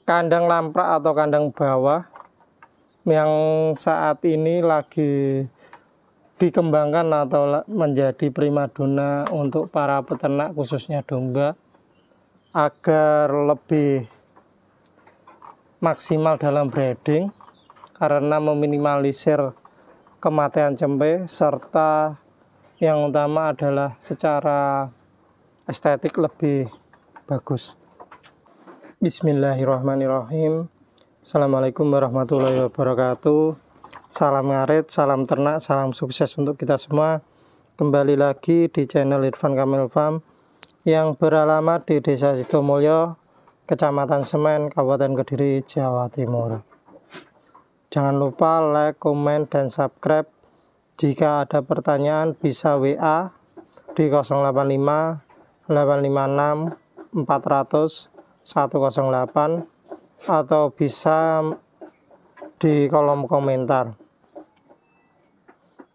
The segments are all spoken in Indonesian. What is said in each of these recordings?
kandang lamprak atau kandang bawah yang saat ini lagi dikembangkan atau menjadi primadona untuk para peternak khususnya domba agar lebih maksimal dalam breeding karena meminimalisir kematian cempe serta yang utama adalah secara estetik lebih bagus. Bismillahirrahmanirrahim. Assalamualaikum warahmatullahi wabarakatuh. Salam ngarit, salam ternak, salam sukses untuk kita semua. Kembali lagi di channel Irfan Kamil Farm yang beralamat di Desa Sidomulyo, Kecamatan Semen, Kabupaten Kediri, Jawa Timur. Jangan lupa like, komen, dan subscribe. Jika ada pertanyaan bisa WA di 085 856 400 108 atau bisa di kolom komentar.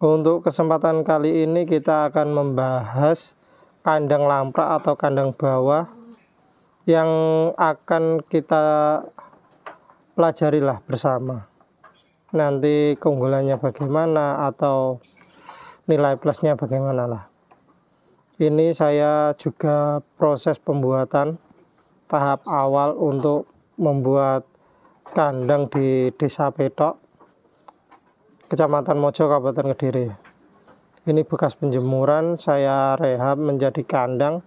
Untuk kesempatan kali ini kita akan membahas kandang lamprak atau kandang bawah yang akan kita pelajari lah bersama. Nanti keunggulannya bagaimana atau nilai plusnya bagaimana lah. Ini saya juga proses pembuatan tahap awal untuk membuat kandang di Desa Petok, Kecamatan Mojo, Kabupaten Kediri. Ini bekas penjemuran, saya rehab menjadi kandang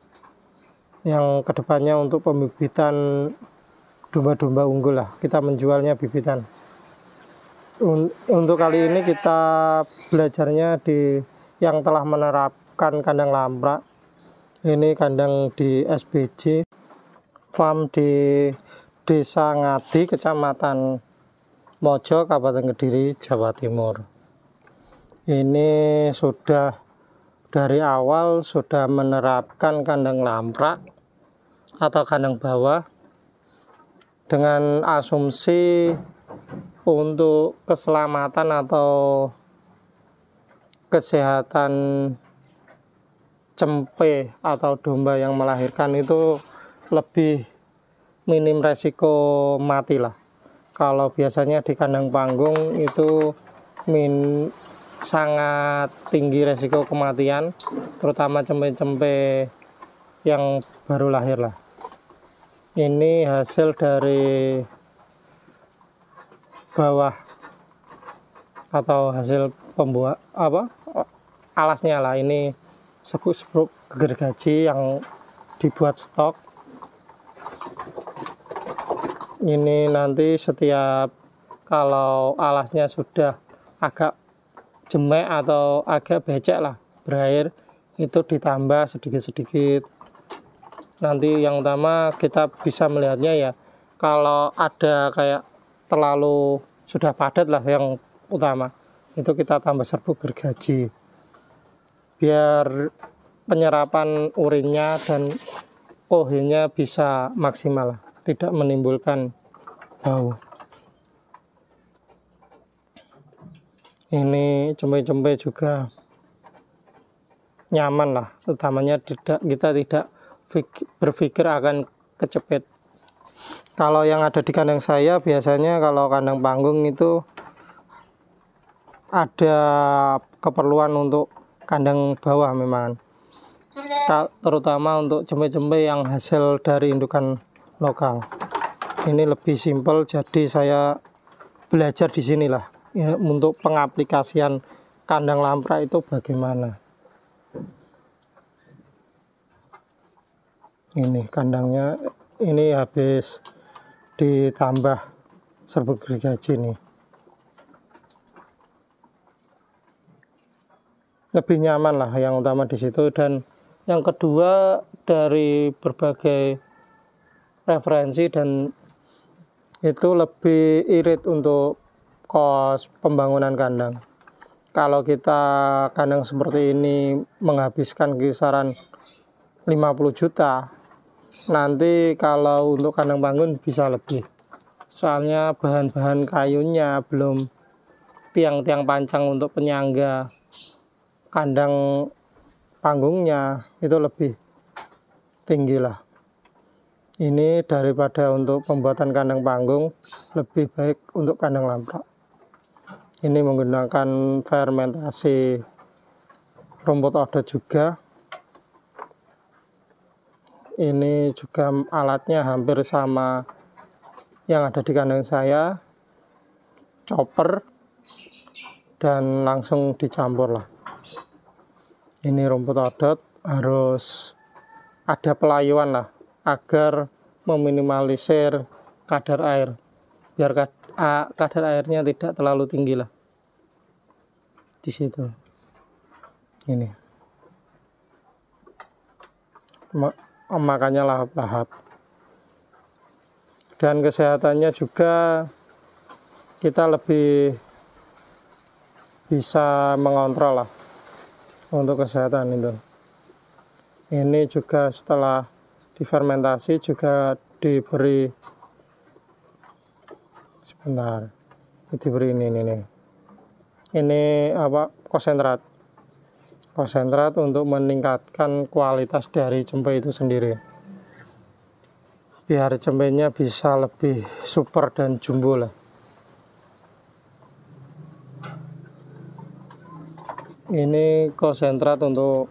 yang kedepannya untuk pembibitan domba-domba unggul lah. Kita menjualnya bibitan. Untuk kali ini kita belajarnya di yang telah menerapkan kandang lamprak. Ini kandang di SBJ farm di Desa Ngadi, Kecamatan Mojo, Kabupaten Kediri, Jawa Timur. Ini sudah dari awal sudah menerapkan kandang lamprak atau kandang bawah dengan asumsi untuk keselamatan atau kesehatan cempe atau domba yang melahirkan itu lebih minim resiko mati lah. Kalau biasanya di kandang panggung itu sangat tinggi resiko kematian, terutama cempe-cempe yang baru lahir lah. Ini hasil dari bawah atau hasil pembuat alasnya lah. Ini serbuk gergaji yang dibuat stok. Ini nanti setiap kalau alasnya sudah agak jemek atau agak becek lah berair, itu ditambah sedikit-sedikit. Nanti yang utama kita bisa melihatnya ya, kalau ada kayak terlalu sudah padat lah yang utama, itu kita tambah serbuk gergaji biar penyerapan urinnya dan kohenya bisa maksimal lah, tidak menimbulkan bau. Ini cempe-cempe juga nyaman lah, utamanya kita tidak berpikir akan kecepet. Kalau yang ada di kandang saya biasanya kalau kandang panggung itu ada keperluan untuk kandang bawah memang, terutama untuk cempe-cempe yang hasil dari indukan lokal. Ini lebih simpel, jadi saya belajar di sinilah ya, untuk pengaplikasian kandang lamprak itu bagaimana. Ini kandangnya, ini habis ditambah serbuk gergaji nih. Lebih nyaman lah yang utama di situ, dan yang kedua dari berbagai referensi dan itu lebih irit untuk kos pembangunan kandang. Kalau kita kandang seperti ini menghabiskan kisaran 50 juta, nanti kalau untuk kandang panggung bisa lebih. Soalnya bahan-bahan kayunya belum tiang-tiang pancang untuk penyangga kandang panggungnya itu lebih tinggi lah. Ini daripada untuk pembuatan kandang panggung, lebih baik untuk kandang lamprak. Ini menggunakan fermentasi rumput odot juga. Ini juga alatnya hampir sama yang ada di kandang saya, chopper, dan langsung dicampur lah. Ini rumput odot harus ada pelayuan lah, agar meminimalisir kadar air, biar kadar airnya tidak terlalu tinggi lah di situ. Ini makanya lahap-lahap. Dan kesehatannya juga kita lebih bisa mengontrol lah untuk kesehatan itu. Ini juga setelah difermentasi juga diberi ini apa, konsentrat untuk meningkatkan kualitas dari cempe itu sendiri, biar cempenya bisa lebih super dan jumbo lah. Ini konsentrat untuk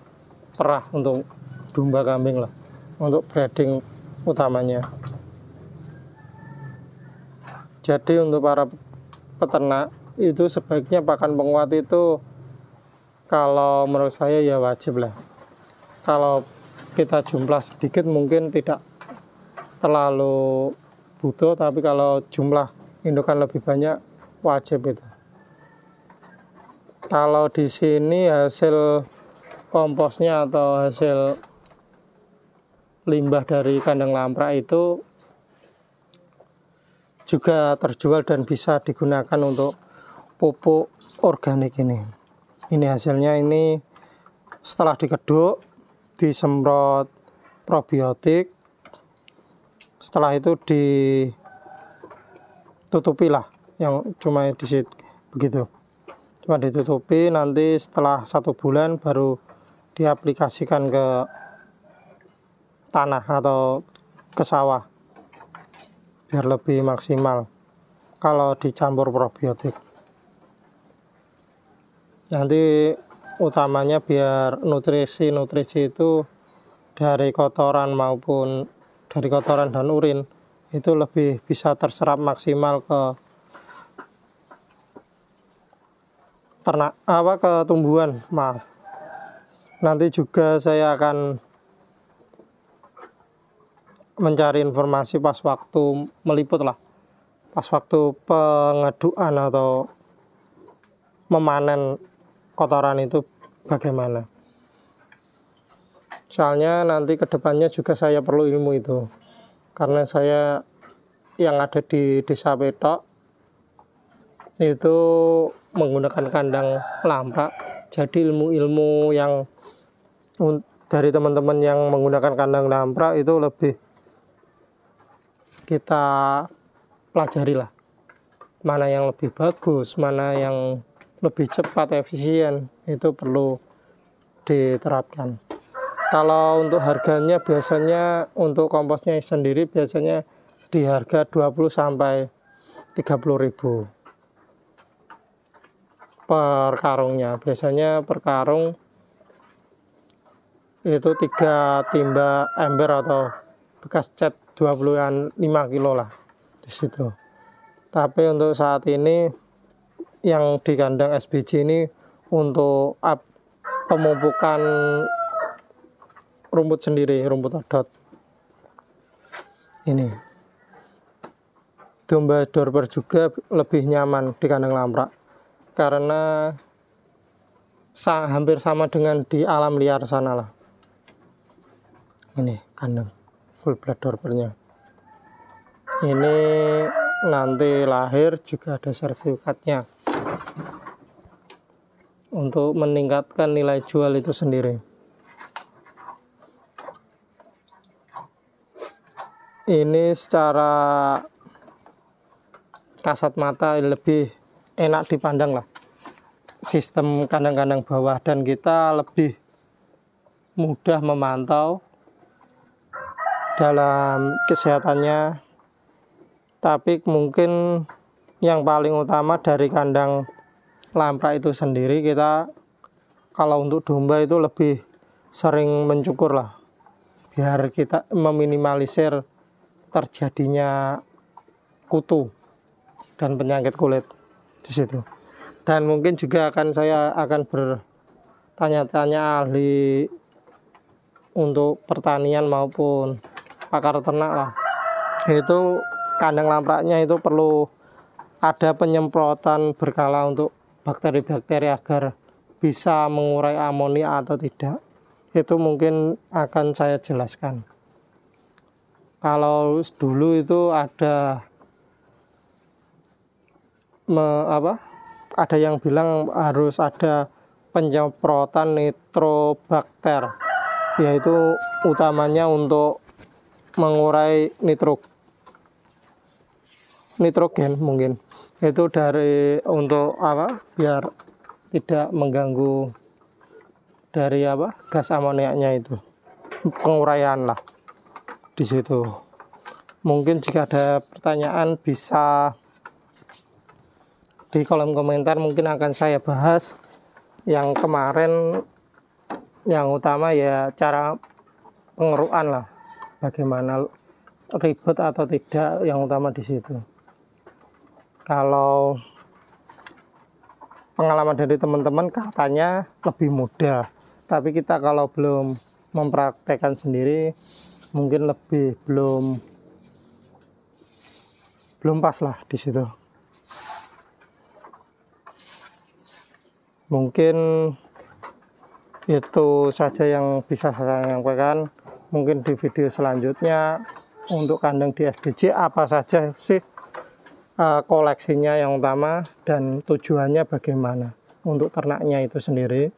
perah, untuk domba kambing lah, untuk breeding utamanya. Jadi untuk para peternak itu sebaiknya pakan penguat itu, kalau menurut saya ya wajib lah. Kalau kita jumlah sedikit mungkin tidak terlalu butuh, tapi kalau jumlah indukan lebih banyak wajib itu. Kalau di sini hasil komposnya atau hasil limbah dari kandang lamprak itu juga terjual dan bisa digunakan untuk pupuk organik ini. Ini hasilnya, ini setelah dikeduk, disemprot probiotik, setelah itu ditutupi lah, yang cuma di situ begitu. Cuma ditutupi, nanti setelah 1 bulan baru diaplikasikan ke tanah atau ke sawah, biar lebih maksimal kalau dicampur probiotik. Nanti utamanya biar nutrisi itu dari kotoran maupun dari kotoran dan urin itu lebih bisa terserap maksimal ke ternak, ke tumbuhan. Nanti juga saya akan mencari informasi pas waktu meliput lah, pas waktu pengedukan atau memanen kotoran itu bagaimana. Soalnya nanti kedepannya juga saya perlu ilmu itu, karena saya yang ada di desa Petok itu menggunakan kandang lamprak. Jadi ilmu-ilmu yang dari teman-teman yang menggunakan kandang lamprak itu lebih kita pelajari lah, mana yang lebih bagus, mana yang lebih cepat, efisien, itu perlu diterapkan. Kalau untuk harganya biasanya untuk komposnya sendiri biasanya di harga 20 sampai 30.000 per karungnya. Biasanya per karung itu 3 timba ember atau bekas cat 25 kilo lah di situ. Tapi untuk saat ini yang di kandang SBJ ini untuk pemupukan rumput sendiri, rumput odot. Ini domba Dorper juga lebih nyaman di kandang lamprak, karena hampir sama dengan di alam liar sana lah. Ini kandang full blood Dorpernya. Ini nanti lahir juga ada sertifikatnya untuk meningkatkan nilai jual itu sendiri. Ini secara kasat mata lebih enak dipandang lah sistem kandang-kandang bawah, dan kita lebih mudah memantau dalam kesehatannya. Tapi mungkin yang paling utama dari kandang lamprak itu sendiri, kita kalau untuk domba itu lebih sering mencukur lah, biar kita meminimalisir terjadinya kutu dan penyakit kulit di situ. Dan mungkin juga saya akan bertanya-tanya ahli untuk pertanian maupun pakar ternak lah. Itu kandang lampraknya itu perlu ada penyemprotan berkala untuk bakteri-bakteri agar bisa mengurai amonia atau tidak. Itu mungkin akan saya jelaskan. Kalau dulu itu ada ada yang bilang harus ada penyemprotan nitrobakter, yaitu utamanya untuk mengurai nitrogen mungkin. Itu untuk biar tidak mengganggu dari gas amoniaknya, itu penguraian lah di situ. Mungkin jika ada pertanyaan bisa di kolom komentar, mungkin akan saya bahas. Yang kemarin yang utama ya cara pengerukan lah, bagaimana ribet atau tidak, yang utama di situ. Kalau pengalaman dari teman-teman katanya lebih mudah, tapi kita kalau belum mempraktekkan sendiri mungkin belum pas lah di situ. Mungkin itu saja yang bisa saya sampaikan. Mungkin di video selanjutnya untuk kandang di SBJ apa saja sih koleksinya yang utama dan tujuannya bagaimana untuk ternaknya itu sendiri,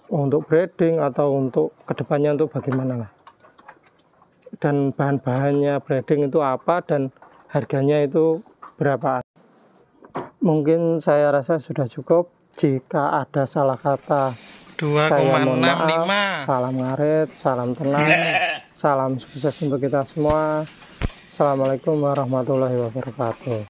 untuk breeding atau untuk kedepannya untuk bagaimana lah, dan bahan-bahannya breeding itu apa dan harganya itu berapa. Mungkin saya rasa sudah cukup. Jika ada salah kata, saya mohon maaf. Salam ngarit, salam tenang, salam sukses untuk kita semua. Assalamualaikum warahmatullahi wabarakatuh.